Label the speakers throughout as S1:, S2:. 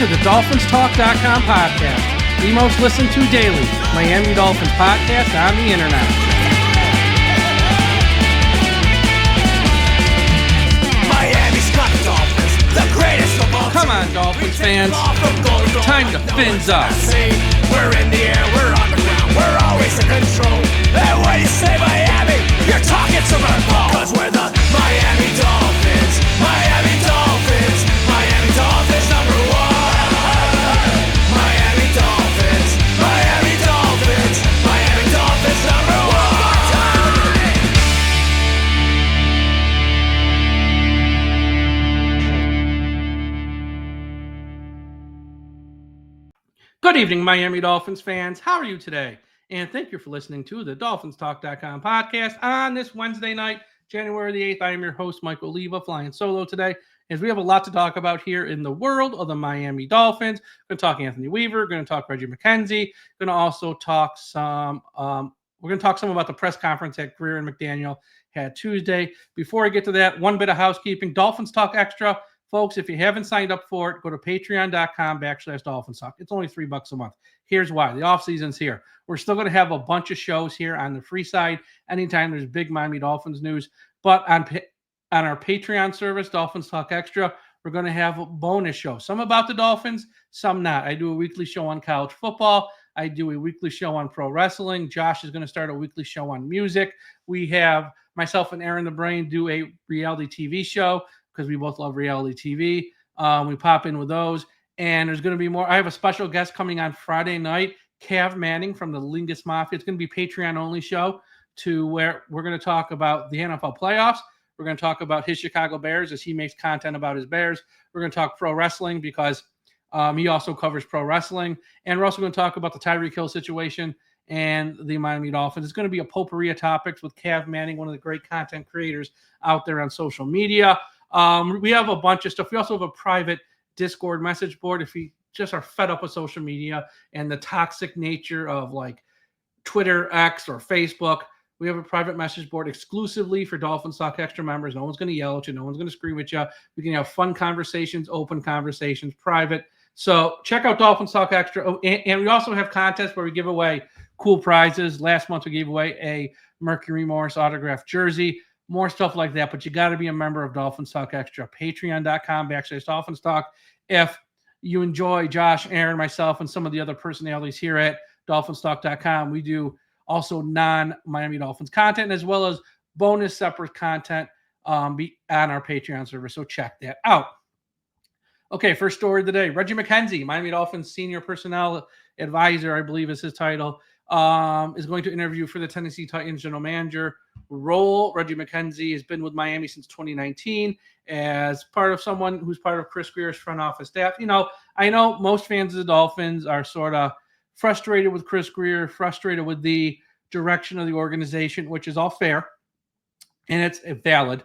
S1: to the DolphinsTalk.com podcast, the most listened to daily Miami Dolphins podcast on the internet.
S2: Miami's got the Dolphins, the greatest of all.
S1: Come on, Dolphins fans. Time to fins up.
S2: We're in the air, we're on the ground, we're always in control. And when you say Miami, you're talking Super Bowl. Cause we're the Miami Dolphins, Miami Dolphins, Miami Dolphins number one. Miami Dolphins, Miami Dolphins, Miami Dolphins number one.
S1: Good evening, Miami Dolphins fans. How are you today? And thank you for listening to the DolphinsTalk.com podcast on this Wednesday night, January the 8th. I am your host, Michael Leva, flying solo today, as we have a lot to talk about here in the world of the Miami Dolphins. We're going to talk Anthony Weaver, going to talk Reggie McKenzie, going to also talk some about the press conference that Greer and McDaniel had Tuesday. Before I get to that, one bit of housekeeping. Dolphins Talk Extra. Folks, if you haven't signed up for it, go to patreon.com/DolphinsTalk. It's only $3 a month. Here's why. The offseason's here. We're still going to have a bunch of shows here on the free side anytime there's big Miami Dolphins news. But on our Patreon service, Dolphins Talk Extra, we're going to have a bonus show. Some about the Dolphins, some not. I do a weekly show on college football. I do a weekly show on pro wrestling. Josh is going to start a weekly show on music. We have myself and Aaron the Brain do a reality TV show, because we both love reality TV. We pop in with those. And there's going to be more. I have a special guest coming on Friday night, Cav Manning from the Lingus Mafia. It's going to be Patreon-only show to where we're going to talk about the NFL playoffs. We're going to talk about his Chicago Bears as he makes content about his Bears. We're going to talk pro wrestling because he also covers pro wrestling. And we're also going to talk about the Tyreek Hill situation and the Miami Dolphins. It's going to be a potpourri of topics with Cav Manning, one of the great content creators out there on social media. We have a bunch of stuff. We also have a private Discord message board if you just are fed up with social media and the toxic nature of like Twitter, X, or Facebook. We have a private message board exclusively for Dolphins Talk Extra members. No one's going to yell at you. No one's going to scream at you. We can have fun conversations, open conversations, private. So check out Dolphins Talk Extra. Oh, and we also have contests where we give away cool prizes. Last month we gave away a Mercury Morris autographed jersey. More stuff like that, but you got to be a member of Dolphins Talk Extra. Patreon.com/DolphinsTalk. If you enjoy Josh, Aaron, myself, and some of the other personalities here at DolphinsTalk.com, we do also non-Miami Dolphins content as well as bonus separate content on our Patreon server. So check that out. Okay, first story of the day. Reggie McKenzie, Miami Dolphins senior personnel advisor, I believe is his title, is going to interview for the Tennessee Titans general manager role. Reggie McKenzie has been with Miami since 2019 as part of someone who's part of Chris Grier's front office staff. You know, I know most fans of the Dolphins are sort of frustrated with Chris Grier, frustrated with the direction of the organization, which is all fair and it's valid.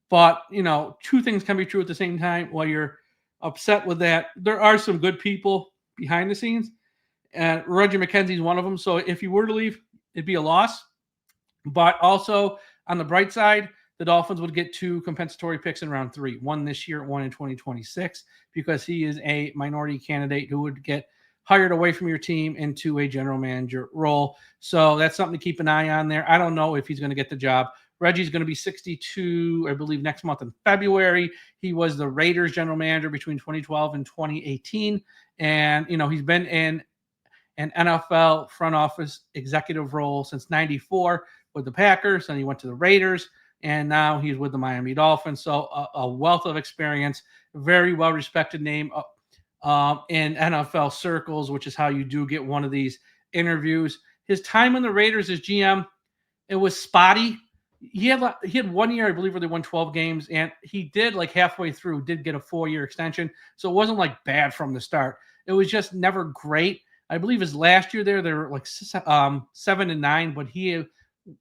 S1: But, you know, two things can be true at the same time. While you're upset with that, there are some good people behind the scenes. And Reggie McKenzie is one of them. So if you were to leave, it'd be a loss. But also on the bright side, the Dolphins would get 2 compensatory picks in round 3, one this year, one in 2026, because he is a minority candidate who would get hired away from your team into a general manager role. So that's something to keep an eye on there. I don't know if he's going to get the job. Reggie's going to be 62, I believe, next month in February. He was the Raiders general manager between 2012 and 2018. And, you know, he's been in an NFL front office executive role since 94 with the Packers, and he went to the Raiders, and now he's with the Miami Dolphins. So a wealth of experience, very well-respected name in NFL circles, which is how you do get one of these interviews. His time in the Raiders as GM, it was spotty. He had 1 year, I believe, where they won 12 games, and he did, like halfway through, did get a 4-year extension. So it wasn't like bad from the start. It was just never great. I believe his last year there, they were like 7-9, but he,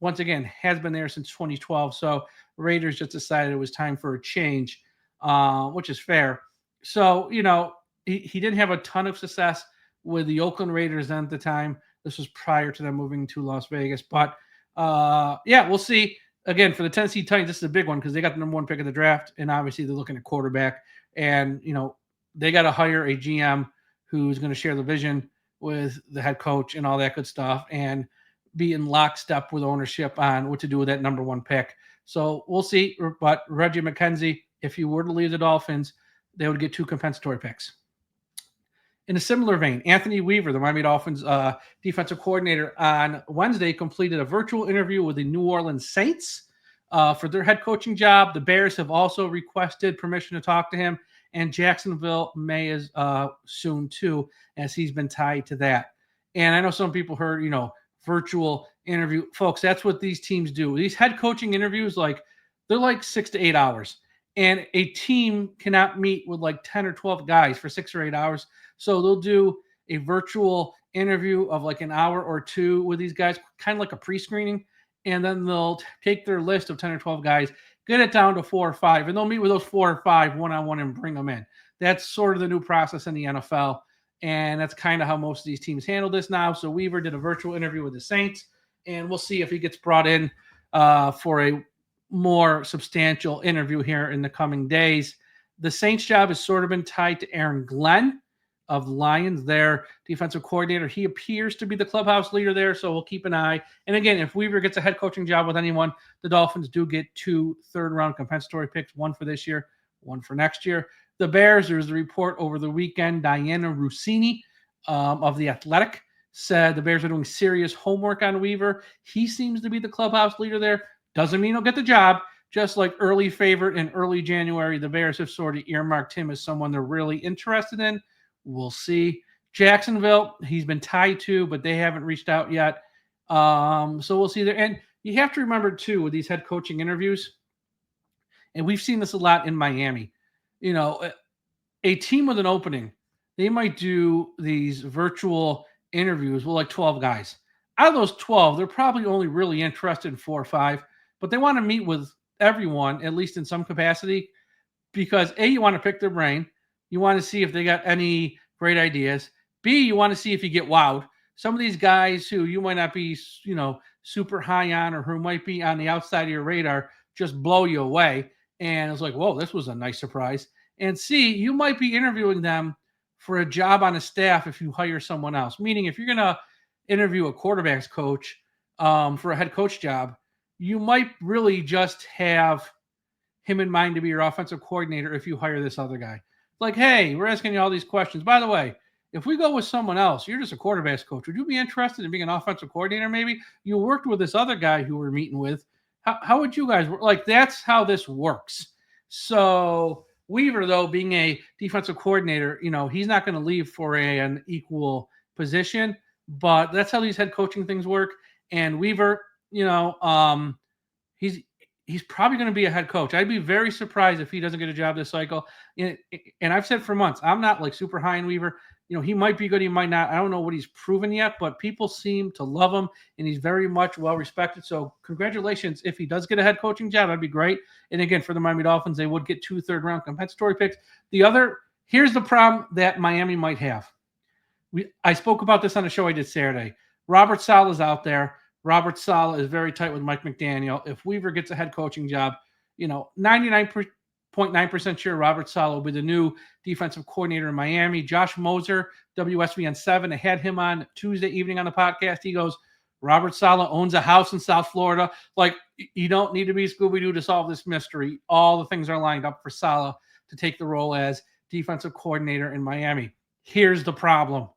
S1: once again, has been there since 2012. So Raiders just decided it was time for a change, which is fair. So, you know, he didn't have a ton of success with the Oakland Raiders at the time. This was prior to them moving to Las Vegas. But, yeah, we'll see. Again, for the Tennessee Titans, this is a big one because they got the number 1 pick of the draft, and obviously they're looking at quarterback. And, you know, they got to hire a GM who's going to share the vision with the head coach and all that good stuff and be in lockstep with ownership on what to do with that number 1 pick. So we'll see. But Reggie McKenzie, if he were to leave the Dolphins, they would get 2 compensatory picks. In a similar vein, Anthony Weaver, the Miami Dolphins defensive coordinator, on Wednesday completed a virtual interview with the New Orleans Saints for their head coaching job. The Bears have also requested permission to talk to him, and Jacksonville may as soon too, as he's been tied to that. And I know some people heard, virtual interview. Folks, that's what these teams do. These head coaching interviews, they're like 6 to 8 hours. And a team cannot meet with like 10 or 12 guys for 6 or 8 hours. So they'll do a virtual interview of like an hour or 2 with these guys, kind of like a pre-screening. And then they'll take their list of 10 or 12 guys, get it down to 4 or 5, and they'll meet with those 4 or 5 one-on-one and bring them in. That's sort of the new process in the NFL. And that's kind of how most of these teams handle this now. So Weaver did a virtual interview with the Saints, and we'll see if he gets brought in for a more substantial interview here in the coming days. The Saints job has sort of been tied to Aaron Glenn of the Lions, their defensive coordinator. He appears to be the clubhouse leader there, so we'll keep an eye. And again, if Weaver gets a head coaching job with anyone, the Dolphins do get 2 third-round compensatory picks, 1 for this year, 1 for next year. The Bears, there's a report over the weekend, Diana Rossini of The Athletic said the Bears are doing serious homework on Weaver. He seems to be the clubhouse leader there. Doesn't mean he'll get the job. Just like early favorite in early January, the Bears have sort of earmarked him as someone they're really interested in. We'll see. Jacksonville, he's been tied to, but they haven't reached out yet. So we'll see there. And you have to remember, too, with these head coaching interviews, and we've seen this a lot in Miami, a team with an opening, they might do these virtual interviews with like 12 guys. Out of those 12, they're probably only really interested in 4 or 5, but they want to meet with everyone, at least in some capacity, because A, you want to pick their brain. You want to see if they got any great ideas. B, you want to see if you get wowed. Some of these guys who you might not be, super high on, or who might be on the outside of your radar, just blow you away. And it's like, whoa, this was a nice surprise. And C, you might be interviewing them for a job on a staff if you hire someone else. Meaning, if you're going to interview a quarterback's coach for a head coach job, you might really just have him in mind to be your offensive coordinator if you hire this other guy. Like, hey, we're asking you all these questions. By the way, if we go with someone else, you're just a quarterback's coach. Would you be interested in being an offensive coordinator maybe? You worked with this other guy who we're meeting with. How would you guys work? Like, that's how this works. So Weaver, though, being a defensive coordinator, he's not going to leave for an equal position. But that's how these head coaching things work. And Weaver, he's probably going to be a head coach. I'd be very surprised if he doesn't get a job this cycle. And I've said for months, I'm not like super high in Weaver. He might be good, he might not. I don't know what he's proven yet, but people seem to love him, and he's very much well respected. So congratulations. If he does get a head coaching job, that'd be great. And again, for the Miami Dolphins, they would get 2 third-round compensatory picks. Here's the problem that Miami might have. I spoke about this on a show I did Saturday. Robert Saleh is out there. Robert Saleh is very tight with Mike McDaniel. If Weaver gets a head coaching job, 99.9% sure Robert Saleh will be the new defensive coordinator in Miami. Josh Moser, WSVN 7, I had him on Tuesday evening on the podcast. He goes, Robert Saleh owns a house in South Florida. Like, you don't need to be Scooby-Doo to solve this mystery. All the things are lined up for Saleh to take the role as defensive coordinator in Miami. Here's the problem.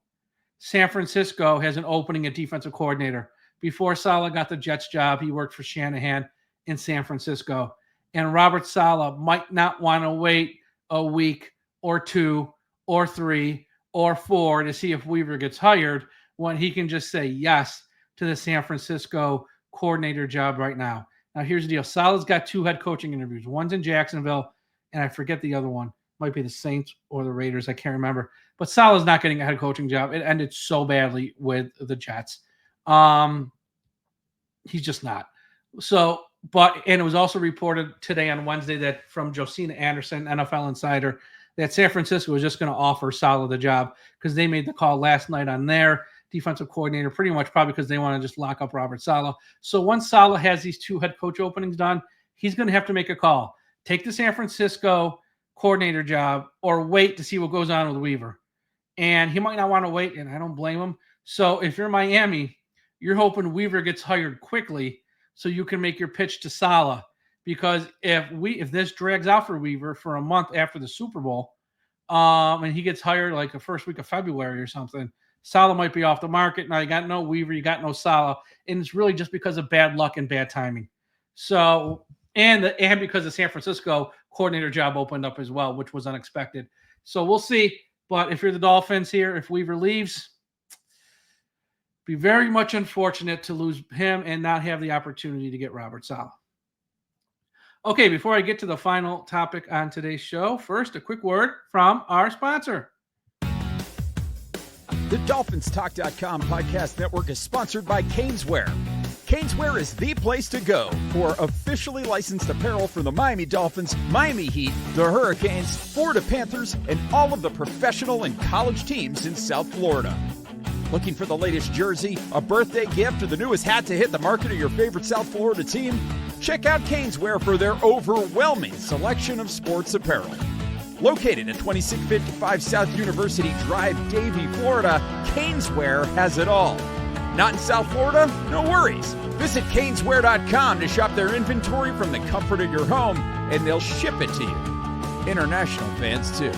S1: San Francisco has an opening at defensive coordinator. Before Saleh got the Jets job, he worked for Shanahan in San Francisco. And Robert Saleh might not want to wait a week or 2 or 3 or 4 to see if Weaver gets hired when he can just say yes to the San Francisco coordinator job right now. Now, here's the deal. Saleh's got 2 head coaching interviews. One's in Jacksonville, and I forget the other one. Might be the Saints or the Raiders. I can't remember. But Saleh's not getting a head coaching job. It ended so badly with the Jets. He's just not. And it was also reported today on Wednesday that from Josina Anderson, NFL insider, that San Francisco was just going to offer Saleh the job because they made the call last night on their defensive coordinator, pretty much probably because they want to just lock up Robert Saleh. So once Saleh has these 2 head coach openings done, he's going to have to make a call. Take the San Francisco coordinator job or wait to see what goes on with Weaver. And he might not want to wait, and I don't blame him. So if you're Miami, you're hoping Weaver gets hired quickly so you can make your pitch to Saleh. Because if this drags out for Weaver for a month after the Super Bowl, and he gets hired like the first week of February or something, Saleh might be off the market. Now you got no Weaver, you got no Saleh, and it's really just because of bad luck and bad timing. So and because the San Francisco coordinator job opened up as well, which was unexpected. So we'll see. But if you're the Dolphins here, if Weaver leaves, be very much unfortunate to lose him and not have the opportunity to get Robert Saleh. Okay, before I get to the final topic on today's show, first, a quick word from our sponsor.
S3: The DolphinsTalk.com podcast network is sponsored by Caneswear. Caneswear is the place to go for officially licensed apparel for the Miami Dolphins, Miami Heat, the Hurricanes, Florida Panthers, and all of the professional and college teams in South Florida. Looking for the latest jersey, a birthday gift, or the newest hat to hit the market of your favorite South Florida team? Check out Caneswear for their overwhelming selection of sports apparel. Located at 2655 South University Drive, Davie, Florida, Caneswear has it all. Not in South Florida? No worries. Visit Caneswear.com to shop their inventory from the comfort of your home, and they'll ship it to you. International fans, too.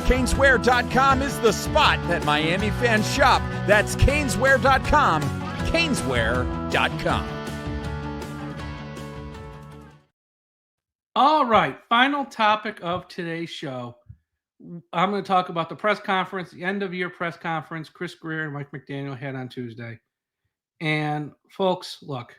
S3: Caneswear.com is the spot that Miami fans shop. That's Caneswear.com. Caneswear.com.
S1: All right, final topic of today's show. I'm going to talk about the press conference, the end-of-year press conference Chris Greer and Mike McDaniel had on Tuesday. And, folks, look,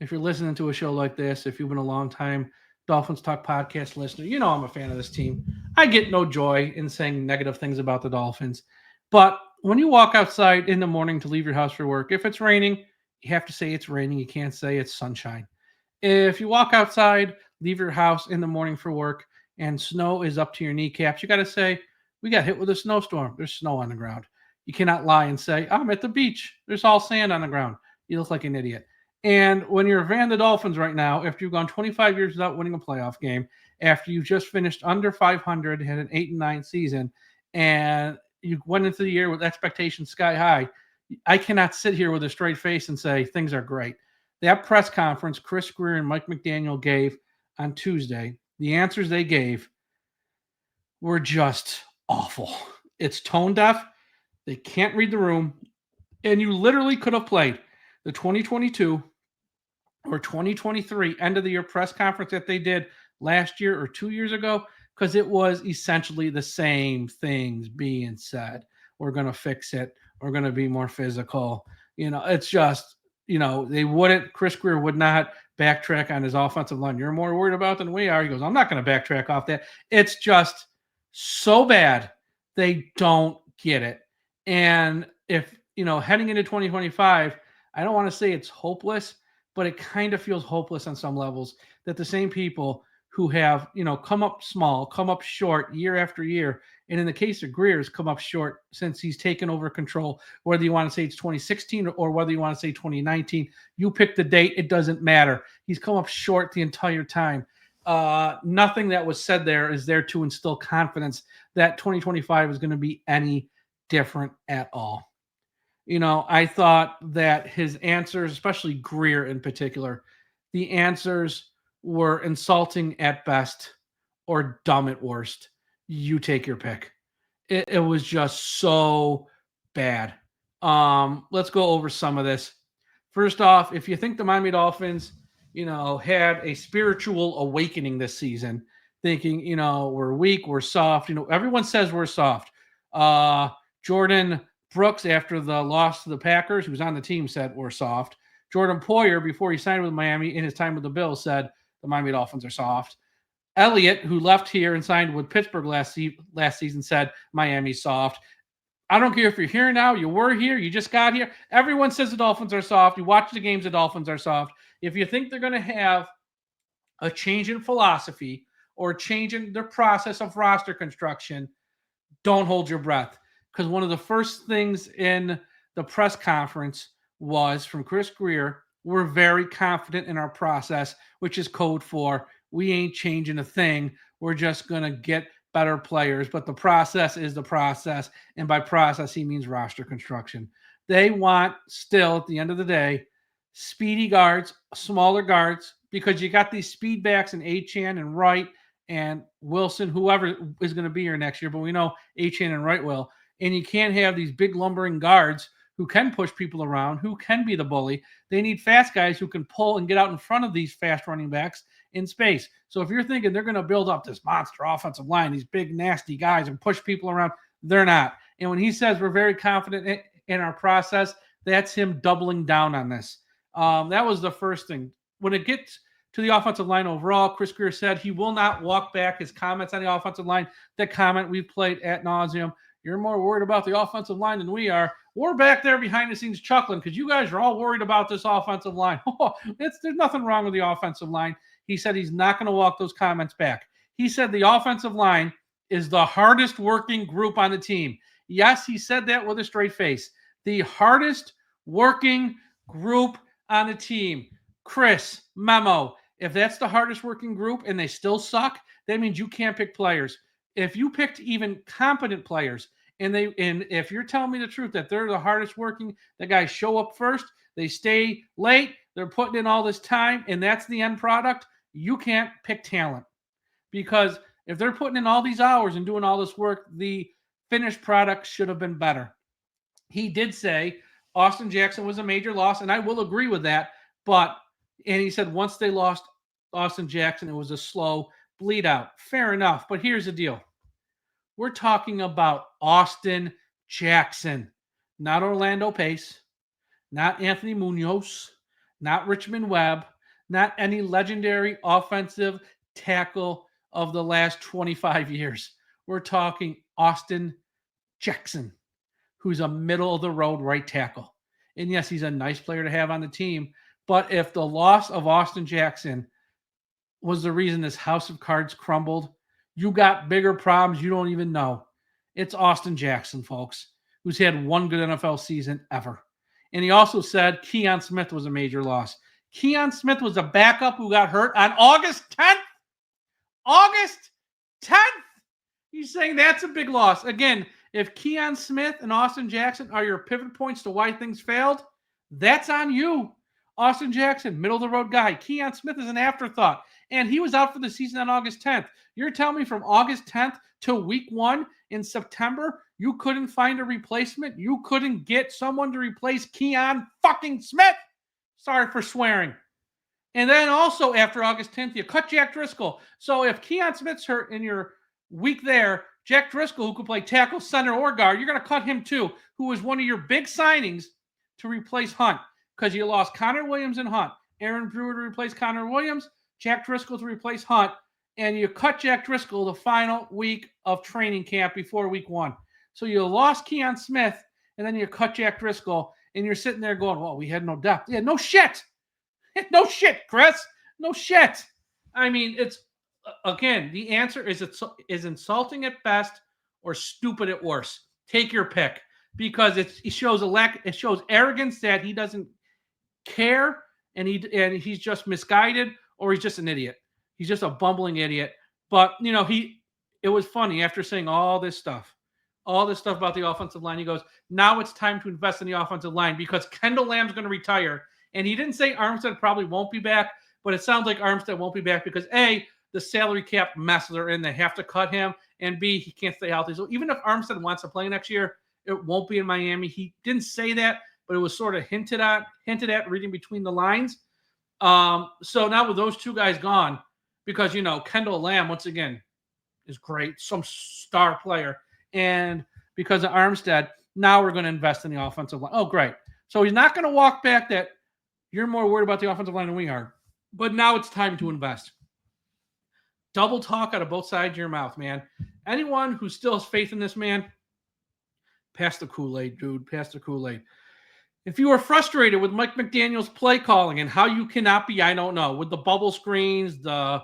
S1: if you're listening to a show like this, if you've been a long-time Dolphins Talk podcast listener, you know I'm a fan of this team. I get no joy in saying negative things about the Dolphins. But when you walk outside in the morning to leave your house for work, if it's raining, you have to say it's raining. You can't say it's sunshine. If you walk outside, leave your house in the morning for work, and snow is up to your kneecaps, you got to say, we got hit with a snowstorm. There's snow on the ground. You cannot lie and say, I'm at the beach. There's all sand on the ground. You look like an idiot. And when you're a fan of the Dolphins right now, after you've gone 25 years without winning a playoff game, after you just finished under 500, had an 8-9 season, and you went into the year with expectations sky high, I cannot sit here with a straight face and say things are great. That press conference Chris Grier and Mike McDaniel gave on Tuesday, the answers they gave were just awful. It's tone deaf. They can't read the room. And you literally could have played the 2022 or 2023 end of the year press conference that they did last year or 2 years ago, because it was essentially the same things being said. We're going to fix it. We're going to be more physical. It's just, Chris Grier would not backtrack on his offensive line. You're more worried about than we are. He goes, I'm not going to backtrack off that. It's just so bad. They don't get it. And if, heading into 2025, I don't want to say it's hopeless, but it kind of feels hopeless on some levels that the same people who have, come up small, come up short year after year. And in the case of Greer's, come up short since he's taken over control, whether you want to say it's 2016 or whether you want to say 2019. You pick the date. It doesn't matter. He's come up short the entire time. Nothing that was said there is there to instill confidence that 2025 is going to be any different at all. I thought that his answers, especially Greer in particular, the answers were insulting at best or dumb at worst. You take your pick. It was just so bad. Let's go over some of this. First off, if you think the Miami Dolphins, had a spiritual awakening this season, thinking, we're weak, we're soft. Everyone says we're soft. Jordan Brooks, after the loss to the Packers, who was on the team, said we're soft. Jordan Poyer, before he signed with Miami in his time with the Bills, said the Miami Dolphins are soft. Elliott, who left here and signed with Pittsburgh last season, said Miami's soft. I don't care if you're here now, you were here, you just got here. Everyone says the Dolphins are soft. You watch the games, the Dolphins are soft. If you think they're going to have a change in philosophy or a change in their process of roster construction, don't hold your breath. Because one of the first things in the press conference was from Chris Grier, we're very confident in our process, which is code for we ain't changing a thing. we're just going to get better players. But the process is the process. And by process, he means roster construction. They want still, at the end of the day, speedy guards, smaller guards, because you got these speed backs in Achane and Wright and Wilson, whoever is going to be here next year. But we know Achane and Wright will. And you can't have these big lumbering guards who can push people around, who can be the bully. They need fast guys who can pull and get out in front of these fast running backs in space. So if you're thinking they're going to build up this monster offensive line, these big, nasty guys and push people around, they're not. And when he says we're very confident in our process, that's him doubling down on this. That was the first thing. When it gets to the offensive line overall, Chris Grier said he will not walk back his comments on the offensive line. That comment we've played ad nauseum. You're more worried about the offensive line than we are. We're back there behind the scenes chuckling because you guys are all worried about this offensive line. There's nothing wrong with the offensive line. He said he's not going to walk those comments back. He said the offensive line is the hardest working group on the team. Yes, he said that with a straight face. The hardest working group on the team. Chris, memo. If that's the hardest working group and they still suck, that means you can't pick players. If you picked even competent players and if you're telling me the truth that they're the hardest working, the guys show up first, they stay late, they're putting in all this time, and that's the end product, you can't pick talent. Because if they're putting in all these hours and doing all this work, the finished product should have been better. He did say Austin Jackson was a major loss, and I will agree with that. And he said once they lost Austin Jackson, it was a slow bleed out. Fair enough. But here's the deal. We're talking about Austin Jackson, not Orlando Pace, not Anthony Munoz, not Richmond Webb, not any legendary offensive tackle of the last 25 years. We're talking Austin Jackson, who's a middle-of-the-road right tackle. And yes, he's a nice player to have on the team. But if the loss of Austin Jackson was the reason this house of cards crumbled, you got bigger problems you don't even know. It's Austin Jackson, folks, who's had one good NFL season ever. And he also said Keon Smith was a major loss. Keon Smith was a backup who got hurt on August 10th. August 10th! He's saying that's a big loss. Again, if Keon Smith and Austin Jackson are your pivot points to why things failed, that's on you. Austin Jackson, middle-of-the-road guy. Keon Smith is an afterthought. And he was out for the season on August 10th. You're telling me from August 10th to week 1 in September, you couldn't find a replacement? You couldn't get someone to replace Keon fucking Smith? Sorry for swearing. And then also after August 10th, you cut Jack Driscoll. So if Keon Smith's hurt in your week there, Jack Driscoll, who could play tackle, center, or guard, you're going to cut him too, who was one of your big signings to replace Hunt. Because you lost Connor Williams and Hunt. Aaron Brewer to replace Connor Williams, Jack Driscoll to replace Hunt, and you cut Jack Driscoll the final week of training camp before week 1. So you lost Keon Smith, and then you cut Jack Driscoll, and you're sitting there going, well, we had no depth. Yeah, no shit. No shit, Chris. No shit. I mean, it's, again, the answer is insulting at best or stupid at worst. Take your pick. Because it shows arrogance that he doesn't care and he's just misguided, or he's just an idiot. He's just a bumbling idiot. But it was funny after saying all this stuff about the offensive line. He goes, now it's time to invest in the offensive line because Kendall Lamb's going to retire. And he didn't say Armstead probably won't be back, but it sounds like Armstead won't be back because A, the salary cap mess they're in, they have to cut him, and B, he can't stay healthy. So even if Armstead wants to play next year, it won't be in Miami. He didn't say that, but it was sort of hinted at reading between the lines. So now with those two guys gone, because, Kendall Lamb, once again, is great, some star player. And because of Armstead, now we're going to invest in the offensive line. Oh, great. So he's not going to walk back that you're more worried about the offensive line than we are. But now it's time to invest. Double talk out of both sides of your mouth, man. Anyone who still has faith in this man, pass the Kool-Aid, dude. Pass the Kool-Aid. If you are frustrated with Mike McDaniel's play calling and how you cannot be, I don't know, with the bubble screens, the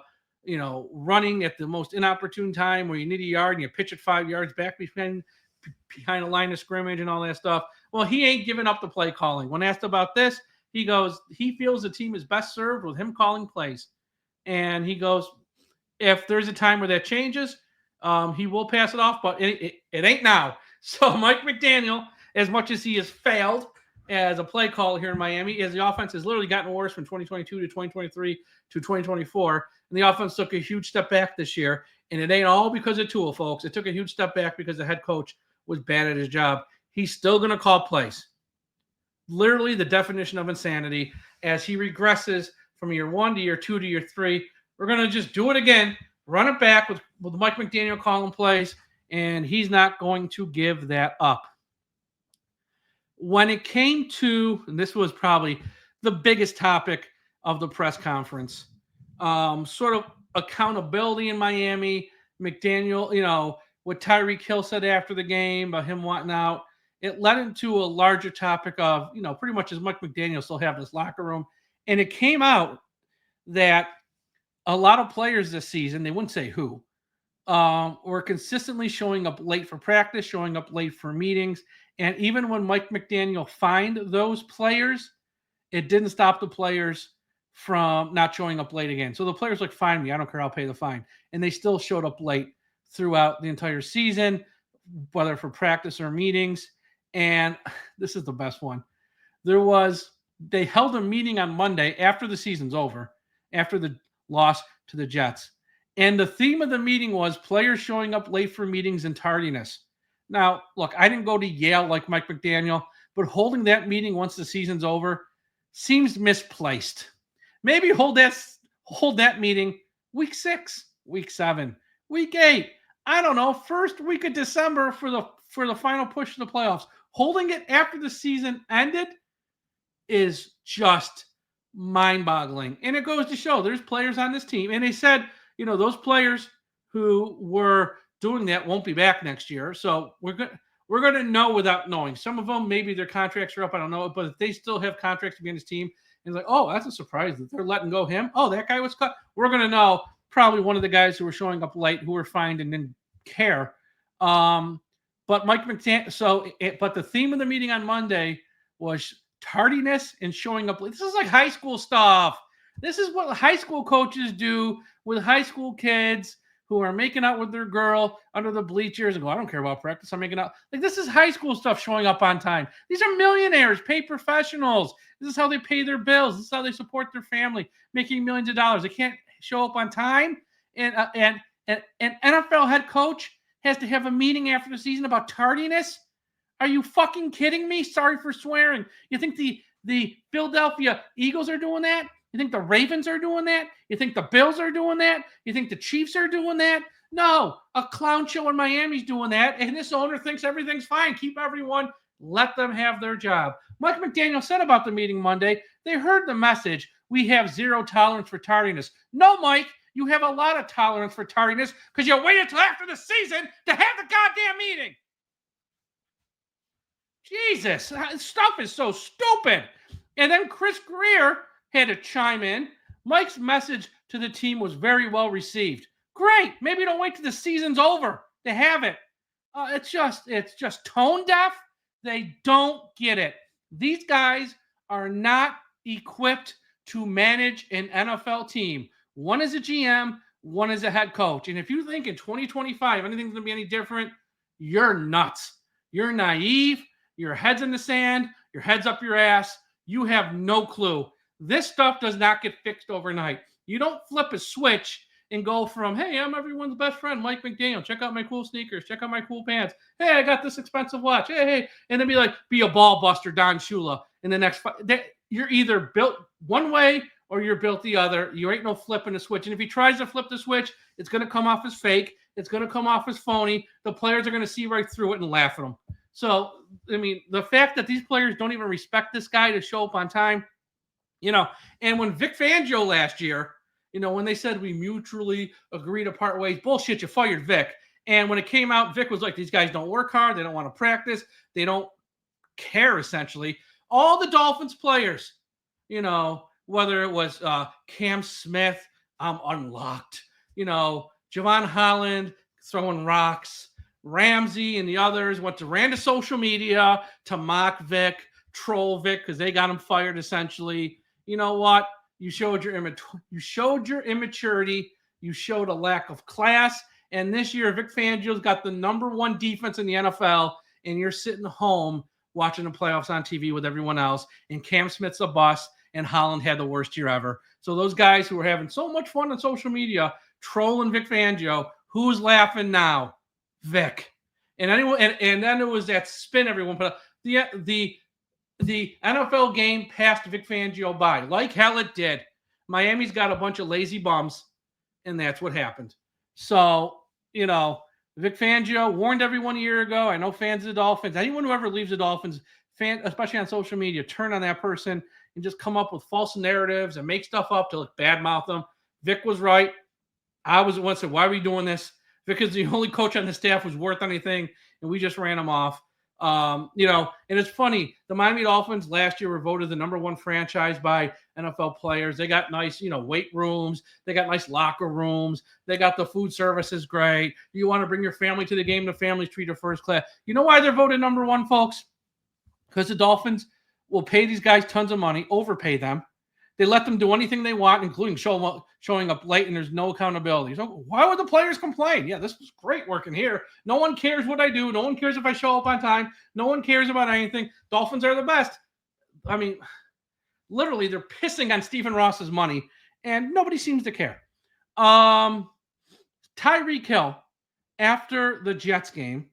S1: running at the most inopportune time where you need a yard and you pitch it 5 yards back behind the line of scrimmage and all that stuff. Well, he ain't giving up the play calling. When asked about this, he goes, he feels the team is best served with him calling plays. And he goes, if there's a time where that changes, he will pass it off, but it ain't now. So Mike McDaniel, as much as he has failed as a play caller here in Miami, as the offense has literally gotten worse from 2022 to 2023 to 2024, and the offense took a huge step back this year, and it ain't all because of Tua, folks. It took a huge step back because the head coach was bad at his job. He's still going to call plays. Literally the definition of insanity as he regresses from year 1 to year 2 to year 3. We're going to just do it again, run it back with Mike McDaniel calling plays, and he's not going to give that up. When it came to, and this was probably the biggest topic of the press conference, sort of accountability in Miami, McDaniel, what Tyreek Hill said after the game about him wanting out, it led into a larger topic of, pretty much as Mike McDaniel still have this locker room. And it came out that a lot of players this season, they wouldn't say who, were consistently showing up late for practice, showing up late for meetings. And even when Mike McDaniel fined those players, it didn't stop the players from not showing up late again. So the players like, fine me, I don't care, I'll pay the fine. And they still showed up late throughout the entire season, whether for practice or meetings. And this is the best one. They held a meeting on Monday after the season's over, after the loss to the Jets. And the theme of the meeting was players showing up late for meetings and tardiness. Now, look, I didn't go to Yale like Mike McDaniel, but holding that meeting once the season's over seems misplaced. Maybe hold that meeting week 6, week 7, week 8. I don't know, first week of December for the final push to the playoffs. Holding it after the season ended is just mind-boggling. And it goes to show there's players on this team. And they said, those players who were doing that won't be back next year. So we're going to know without knowing. Some of them, maybe their contracts are up. I don't know. But if they still have contracts to be on this team, and it's like, oh, that's a surprise that they're letting go him. Oh, that guy was cut. We're going to know probably one of the guys who were showing up late, who were fined and didn't care. But Mike McDaniel, but the theme of the meeting on Monday was tardiness and showing up late. This is like high school stuff. This is what high school coaches do with high school kids who are making out with their girl under the bleachers and go, I don't care about practice, I'm making out. Like, this is high school stuff, showing up on time. These are millionaires, paid professionals. This is how they pay their bills. This is how they support their family, making millions of dollars. They can't show up on time. And an NFL head coach has to have a meeting after the season about tardiness? Are you fucking kidding me? Sorry for swearing. You think the Philadelphia Eagles are doing that? You think the Ravens are doing that? You think the Bills are doing that? You think the Chiefs are doing that? No, a clown show in Miami's doing that, and this owner thinks everything's fine. Keep everyone, let them have their job. Mike McDaniel said about the meeting Monday, they heard the message, we have zero tolerance for tardiness. No, Mike, you have a lot of tolerance for tardiness because you waited until after the season to have the goddamn meeting. Jesus, stuff is so stupid. And then Chris Grier had to chime in. Mike's message to the team was very well received. Great. Maybe don't wait till the season's over to have it. It's just tone deaf. They don't get it. These guys are not equipped to manage an NFL team. One is a GM, one is a head coach. And if you think in 2025 anything's going to be any different, you're nuts. You're naive. Your head's in the sand. Your head's up your ass. You have no clue. This stuff does not get fixed overnight. You don't flip a switch and go from, hey, I'm everyone's best friend, Mike McDaniel. Check out my cool sneakers. Check out my cool pants. Hey, I got this expensive watch. Hey. And then be a ball buster, Don Shula. In the next you're either built one way or you're built the other. You ain't no flipping a switch. And if he tries to flip the switch, it's going to come off as fake. It's going to come off as phony. The players are going to see right through it and laugh at him. So, I mean, the fact that these players don't even respect this guy to show up on time, and when Vic Fangio last year, when they said we mutually agree to part ways, bullshit, you fired Vic. And when it came out, Vic was like, these guys don't work hard. They don't want to practice. They don't care, essentially. All the Dolphins players, whether it was Cam Smith, unlocked, Javon Holland throwing rocks, Ramsey and the others ran to social media to mock Vic, troll Vic because they got him fired essentially. You know what? You showed your immaturity. You showed a lack of class. And this year, Vic Fangio's got the number one defense in the NFL, and you're sitting home watching the playoffs on TV with everyone else, and Cam Smith's a bust, and Holland had the worst year ever. So those guys who are having so much fun on social media trolling Vic Fangio, who's laughing now? Vic. And anyone, and then it was that spin everyone put up. The NFL game passed Vic Fangio by, like hell it did. Miami's got a bunch of lazy bums, and that's what happened. So, Vic Fangio warned everyone a year ago. I know fans of the Dolphins, anyone who ever leaves the Dolphins, especially on social media, turn on that person and just come up with false narratives and make stuff up to badmouth them. Vic was right. I was the one that said, why are we doing this? Vic is the only coach on the staff who's worth anything, and we just ran him off. And it's funny. The Miami Dolphins last year were voted the number one franchise by NFL players. They got nice, weight rooms. They got nice locker rooms. They got the food service is great. You want to bring your family to the game, the family's treated first class. You know why they're voted number one, folks? Because the Dolphins will pay these guys tons of money, overpay them. They let them do anything they want, including showing up late, and there's no accountability. So why would the players complain? Yeah, this was great working here. No one cares what I do. No one cares if I show up on time. No one cares about anything. Dolphins are the best. I mean, literally, they're pissing on Stephen Ross's money, and nobody seems to care. Tyreek Hill, after the Jets game,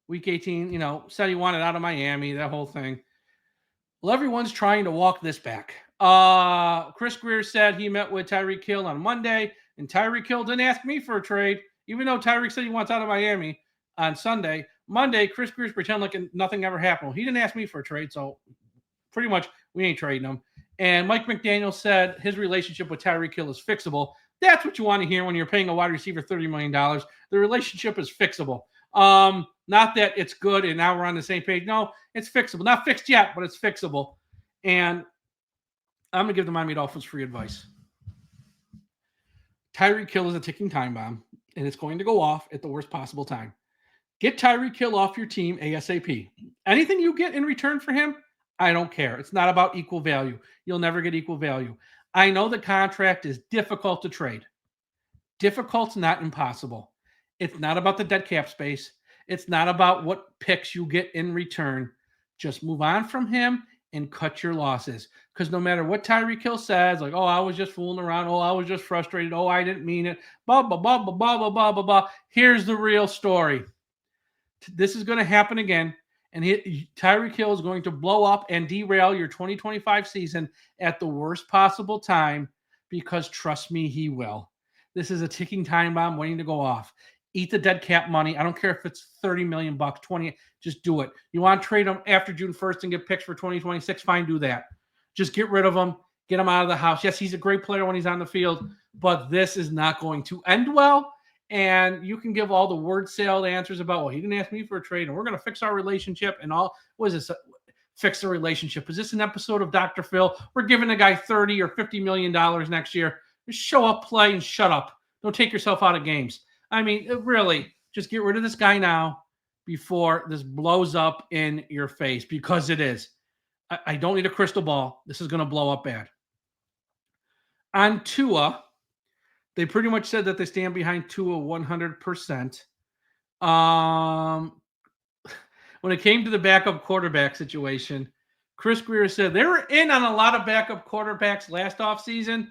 S1: Week 18, said he wanted out of Miami, that whole thing. Well, everyone's trying to walk this back. Chris Grier said he met with Tyreek Hill on Monday, and Tyreek Hill didn't ask me for a trade, even though Tyreek said he wants out of Miami on Sunday. Monday, Chris Grier's pretending like nothing ever happened. Well, he didn't ask me for a trade, so pretty much we ain't trading him. And Mike McDaniel said his relationship with Tyreek Hill is fixable. That's what you want to hear when you're paying a wide receiver $30 million. The relationship is fixable. Not that it's good and now we're on the same page. No, it's fixable. Not fixed yet, but it's fixable. And I'm going to give the Miami Dolphins free advice. Tyreek Hill is a ticking time bomb, and it's going to go off at the worst possible time. Get Tyreek Hill off your team ASAP. Anything you get in return for him, I don't care. It's not about equal value. You'll never get equal value. I know the contract is difficult to trade. Difficult's not impossible. It's not about the dead cap space. It's not about what picks you get in return. Just move on from him and cut your losses. Because no matter what Tyreek Hill says, like, oh, I was just fooling around. Oh, I was just frustrated. Oh, I didn't mean it. Blah, blah, blah, blah, blah, blah, blah, blah, blah. Here's the real story. This is going to happen again. And Tyreek Hill is going to blow up and derail your 2025 season at the worst possible time because, trust me, he will. This is a ticking time bomb waiting to go off. Eat the dead cap money. I don't care if it's $30 million, 20, just do it. You want to trade him after June 1st and get picks for 2026? Fine, do that. Just get rid of him. Get him out of the house. Yes, he's a great player when he's on the field, but this is not going to end well. And you can give all the word salad answers about, well, he didn't ask me for a trade, and we're going to fix our relationship and all. What is this? Fix the relationship. Is this an episode of Dr. Phil? We're giving a guy $30 or $50 million next year. Just show up, play, and shut up. Don't take yourself out of games. I mean, really, just get rid of this guy now before this blows up in your face, because it is. I don't need a crystal ball. This is going to blow up bad. On Tua, they pretty much said that they stand behind Tua 100%. When it came to the backup quarterback situation, Chris Grier said they were in on a lot of backup quarterbacks last offseason,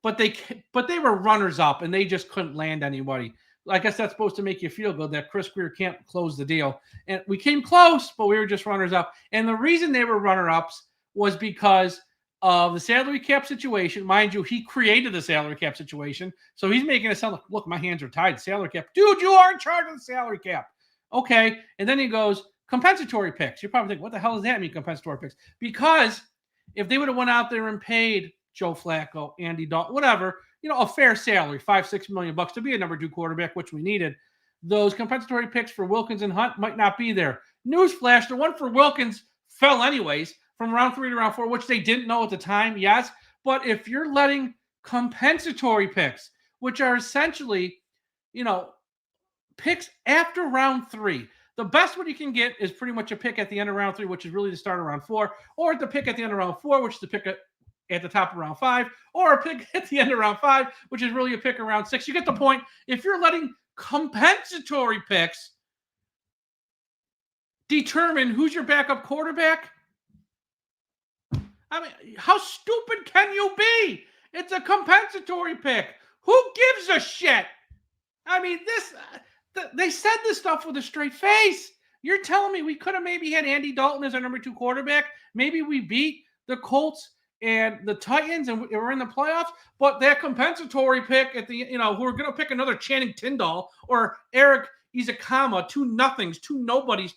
S1: but they were runners-up, and they just couldn't land anybody. I guess that's supposed to make you feel good that Chris Grier can't close the deal. And we came close, but we were just runners-up. And the reason they were runner-ups was because of the salary cap situation. Mind you, he created the salary cap situation. So he's making it sound like, look, my hands are tied. Salary cap. Dude, you are in charge of the salary cap. Okay. And then he goes, compensatory picks. You're probably thinking, what the hell does that mean, compensatory picks? Because if they would have went out there and paid Joe Flacco, Andy Dalton, whatever, a fair salary, $5-6 million to be a number 2 quarterback, which we needed, those compensatory picks for Wilkins and Hunt might not be there. Newsflash, the one for Wilkins fell anyways from round 3 to round 4, which they didn't know at the time, yes. But if you're letting compensatory picks, which are essentially, picks after round 3, the best one you can get is pretty much a pick at the end of round 3, which is really the start of round 4, or the pick at the end of round 4, which is the pick at the top of round 5, or a pick at the end of round 5, which is really a pick around 6. You get the point. If you're letting compensatory picks determine who's your backup quarterback, I mean, how stupid can you be? It's a compensatory pick. Who gives a shit? I mean, they said this stuff with a straight face. You're telling me we could have maybe had Andy Dalton as our number 2 quarterback. Maybe we beat the Colts and the Titans and we're in the playoffs. But that compensatory pick at the, we're going to pick another Channing Tindall or Eric Izakama, 2 nothings, 2 nobodies,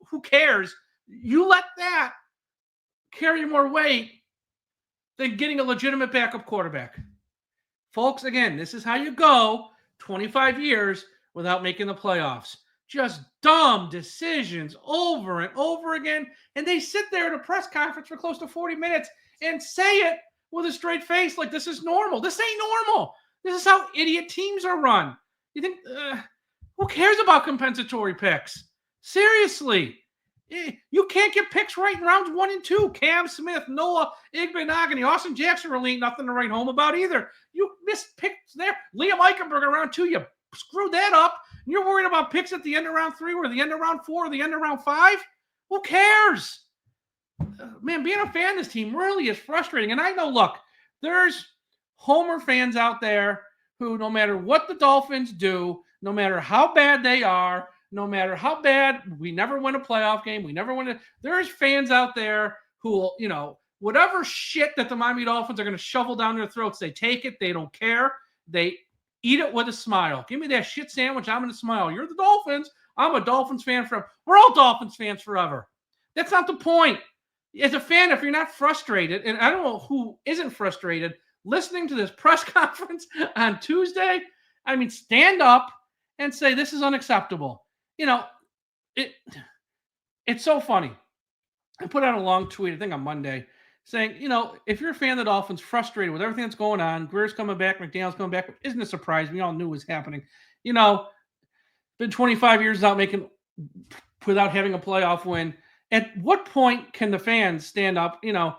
S1: who cares? You let that carry more weight than getting a legitimate backup quarterback. Folks, again, this is how you go 25 years without making the playoffs. Just dumb decisions over and over again. And they sit there at a press conference for close to 40 minutes and say it with a straight face like this is normal. This ain't normal. This is how idiot teams are run. You think, who cares about compensatory picks? Seriously. You can't get picks right in rounds 1 and 2. Cam Smith, Noah Igbenogany, Austin Jackson really ain't nothing to write home about either. You missed picks there. Liam Eichenberg around 2, you screwed that up. You're worried about picks at the end of round 3 or the end of round 4 or the end of round 5? Who cares? Man, being a fan of this team really is frustrating. And I know, look, there's Homer fans out there who, no matter what the Dolphins do, no matter how bad they are, no matter how bad, we never win a playoff game, we never win there's fans out there who will, whatever shit that the Miami Dolphins are going to shovel down their throats, they take it, they don't care, they eat it with a smile. Give me that shit sandwich, I'm going to smile. You're the Dolphins, I'm a Dolphins fan forever. We're all Dolphins fans forever. That's not the point. As a fan, if you're not frustrated, and I don't know who isn't frustrated, listening to this press conference on Tuesday, I mean, stand up and say this is unacceptable. It's so funny. I put out a long tweet, I think on Monday, saying, if you're a fan of the Dolphins, frustrated with everything that's going on, Grier's coming back, McDaniel's coming back, isn't a surprise. We all knew it was happening. Been 25 years without having a playoff win. At what point can the fans stand up? An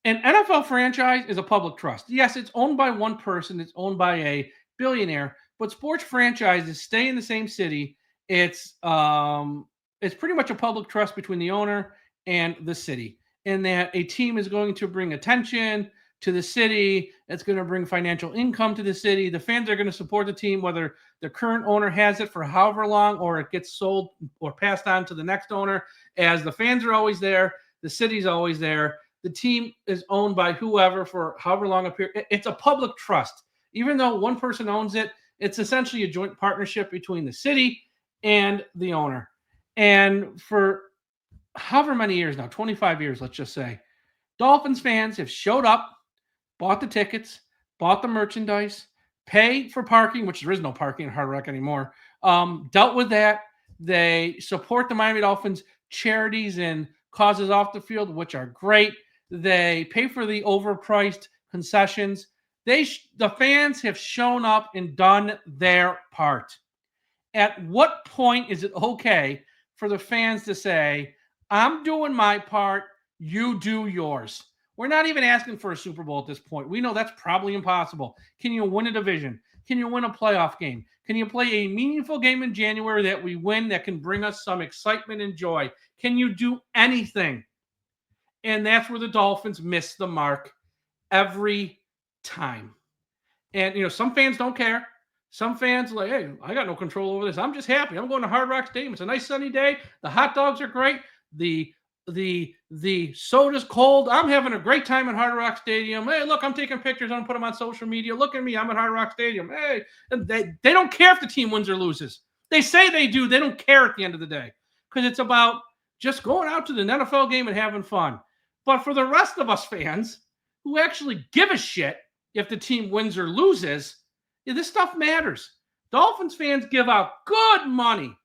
S1: NFL franchise is a public trust. Yes, it's owned by one person. It's owned by a billionaire. But sports franchises stay in the same city. It's pretty much a public trust between the owner and the city, and that a team is going to bring attention to the city. It's going to bring financial income to the city. The fans are going to support the team, whether the current owner has it for however long or it gets sold or passed on to the next owner. As the fans are always there, the city's always there. The team is owned by whoever for however long a period. It's a public trust. Even though one person owns it, it's essentially a joint partnership between the city and the owner. And for however many years now, 25 years, let's just say, Dolphins fans have showed up, bought the tickets, bought the merchandise, paid for parking, which there is no parking in Hard Rock anymore, dealt with that. They support the Miami Dolphins charities and causes off the field, which are great. They pay for the overpriced concessions. The fans have shown up and done their part. At what point is it okay for the fans to say, I'm doing my part, you do yours? We're not even asking for a Super Bowl at this point. We know that's probably impossible. Can you win a division? Can you win a playoff game? Can you play a meaningful game in January that we win that can bring us some excitement and joy? Can you do anything? And that's where the Dolphins miss the mark every time. And, some fans don't care. Some fans are like, hey, I got no control over this. I'm just happy. I'm going to Hard Rock Stadium. It's a nice sunny day. The hot dogs are great. The soda's cold. I'm having a great time at Hard Rock Stadium. Hey, look, I'm taking pictures. I'm going to put them on social media. Look at me. I'm at Hard Rock Stadium. Hey, and they don't care if the team wins or loses. They say they do. They don't care at the end of the day because it's about just going out to an NFL game and having fun. But for the rest of us fans who actually give a shit if the team wins or loses, this stuff matters. Dolphins fans give out good money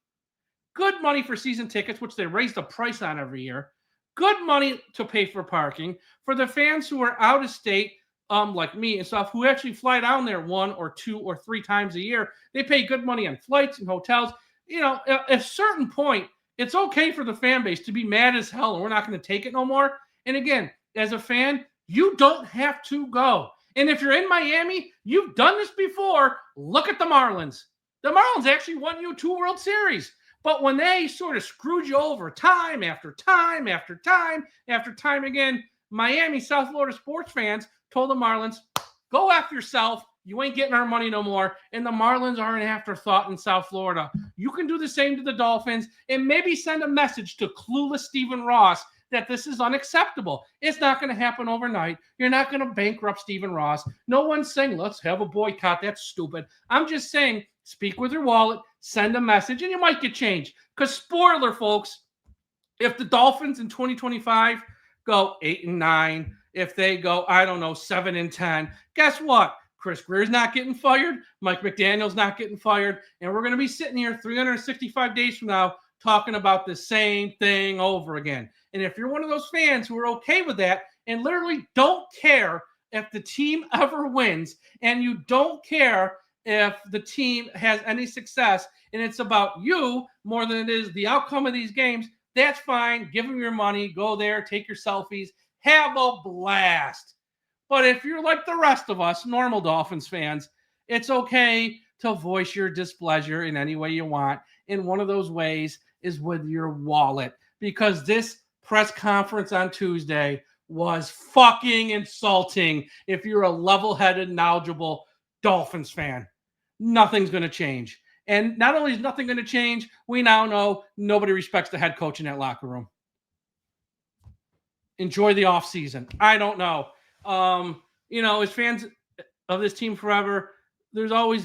S1: for season tickets, which they raise the price on every year. Good money to pay for parking. For the fans who are out of state, like me and stuff, who actually fly down there 1 or 2 or 3 times a year, they pay good money on flights and hotels. At a certain point, it's okay for the fan base to be mad as hell and we're not going to take it no more. And again, as a fan, You don't have to go. And if you're in Miami, you've done this before. Look at the Marlins. The Marlins actually won you 2 World Series. But when they sort of screwed you over time after time after time after time again, Miami, South Florida sports fans told the Marlins, go after yourself. You ain't getting our money no more. And the Marlins are an afterthought in South Florida. You can do the same to the Dolphins and maybe send a message to clueless Stephen Ross that this is unacceptable. It's not going to happen overnight. You're not going to bankrupt Stephen Ross. No one's saying, let's have a boycott. That's stupid. I'm just saying, speak with your wallet, send a message, and you might get changed. Because spoiler, folks, if the Dolphins in 2025 go 8-9, if they go, 7-10, guess what? Chris Grier's not getting fired. Mike McDaniel's not getting fired. And we're going to be sitting here 365 days from now talking about the same thing over again. And if you're one of those fans who are okay with that and literally don't care if the team ever wins, and you don't care if the team has any success, and it's about you more than it is the outcome of these games, that's fine. Give them your money. Go there. Take your selfies. Have a blast. But if you're like the rest of us, normal Dolphins fans, it's okay to voice your displeasure in any way you want. And one of those ways is with your wallet. Because this press conference on Tuesday was fucking insulting if you're a level-headed, knowledgeable Dolphins fan. Nothing's going to change. And not only is nothing going to change, we now know nobody respects the head coach in that locker room. Enjoy the offseason. I don't know. As fans of this team forever, they've always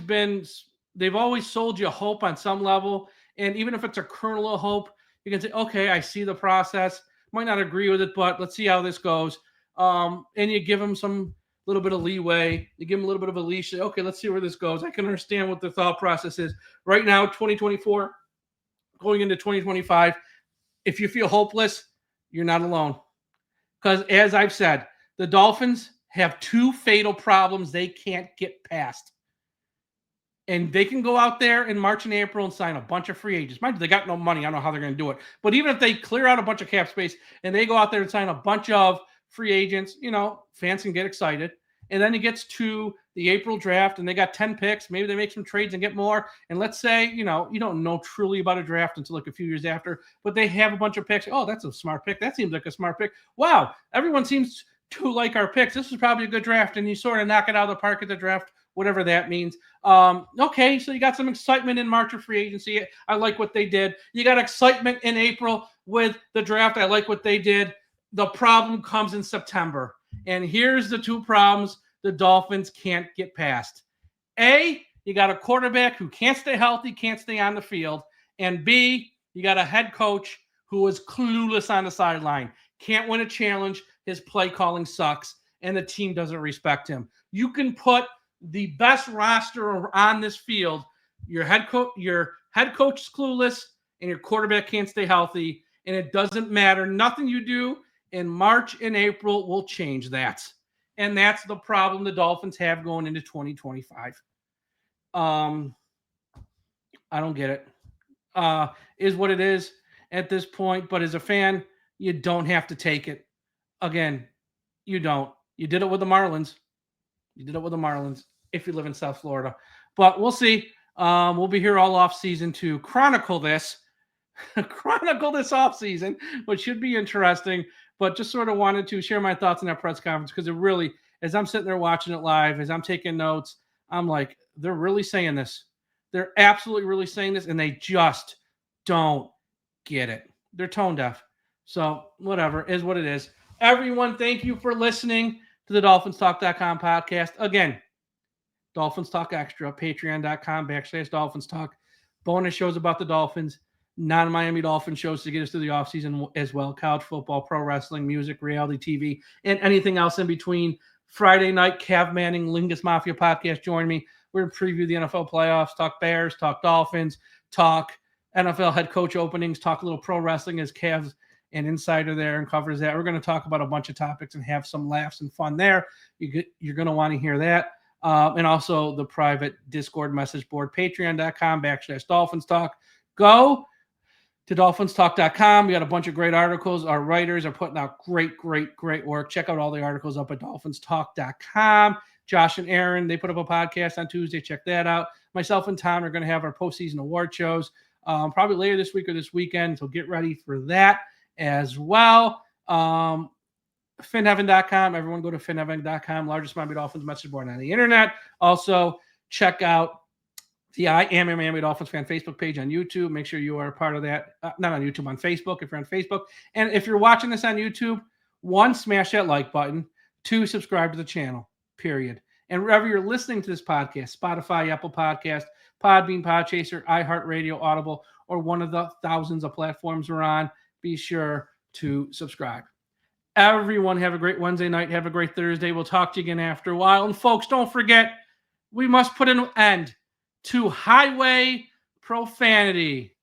S1: sold you hope on some level. And even if it's a kernel of hope, you can say, okay, I see the process. Might not agree with it, but let's see how this goes. And you give them some little bit of leeway. You give them a little bit of a leash. Say, okay, let's see where this goes. I can understand what the thought process is. Right now, 2024, going into 2025, if you feel hopeless, you're not alone. Because as I've said, the Dolphins have 2 fatal problems they can't get past. And they can go out there in March and April and sign a bunch of free agents. Mind you, they got no money. I don't know how they're going to do it. But even if they clear out a bunch of cap space and they go out there and sign a bunch of free agents, fans can get excited. And then it gets to the April draft and they got 10 picks. Maybe they make some trades and get more. And let's say, you don't know truly about a draft until like a few years after, but they have a bunch of picks. Oh, that's a smart pick. That seems like a smart pick. Wow. Everyone seems to like our picks. This is probably a good draft. And you sort of knock it out of the park at the draft, whatever that means. Okay, so you got some excitement in March of free agency. I like what they did. You got excitement in April with the draft. I like what they did. The problem comes in September. And here's the 2 problems the Dolphins can't get past. A, you got a quarterback who can't stay healthy, can't stay on the field. And B, you got a head coach who is clueless on the sideline. Can't win a challenge. His play calling sucks. And the team doesn't respect him. You can put the best roster on this field. Your head coach is clueless, and your quarterback can't stay healthy. And it doesn't matter. Nothing you do in March and April will change that. And that's the problem the Dolphins have going into 2025. I don't get it. Is what it is at this point. But as a fan, you don't have to take it. Again, you don't. You did it with the Marlins. If you live in South Florida. But we'll see. We'll be here all off season to chronicle this. Chronicle this off season, which should be interesting. But just sort of wanted to share my thoughts on that press conference because it really, as I'm sitting there watching it live, as I'm taking notes, I'm like, they're really saying this. They're absolutely really saying this, and they just don't get it. They're tone deaf. So whatever, is what it is. Everyone, thank you for listening to the DolphinsTalk.com podcast. Again, Dolphins Talk Extra, patreon.com/DolphinsTalk. Bonus shows about the Dolphins, non-Miami Dolphins shows to get us through the offseason as well. College football, pro wrestling, music, reality TV, and anything else in between. Friday night, Cav Manning, Lingus Mafia podcast. Join me. We're going to preview the NFL playoffs, talk Bears, talk Dolphins, talk NFL head coach openings, talk a little pro wrestling as Cav's an insider there and covers that. We're going to talk about a bunch of topics and have some laughs and fun there. You're going to want to hear that. And also the private Discord message board, patreon.com/DolphinsTalk. Go to DolphinsTalk.com. We got a bunch of great articles. Our writers are putting out great work. Check out all the articles up at DolphinsTalk.com. Josh and Aaron, they put up a podcast on Tuesday. Check that out. Myself and Tom are going to have our postseason award shows probably later this week or this weekend, so get ready for that as well. FinHeaven.com. Everyone go to FinHeaven.com, largest Miami Dolphins message board on the internet. Also, check out the I Am a Miami Dolphins fan Facebook page on YouTube. Make sure you are a part of that. Not on YouTube, on Facebook, if you're on Facebook. And if you're watching this on YouTube, 1, smash that like button. 2, subscribe to the channel, period. And wherever you're listening to this podcast, Spotify, Apple Podcast, Podbean, Podchaser, iHeartRadio, Audible, or one of the thousands of platforms we're on, be sure to subscribe. Everyone have a great Wednesday night. Have a great Thursday. We'll talk to you again after a while. And folks, don't forget, we must put an end to highway profanity.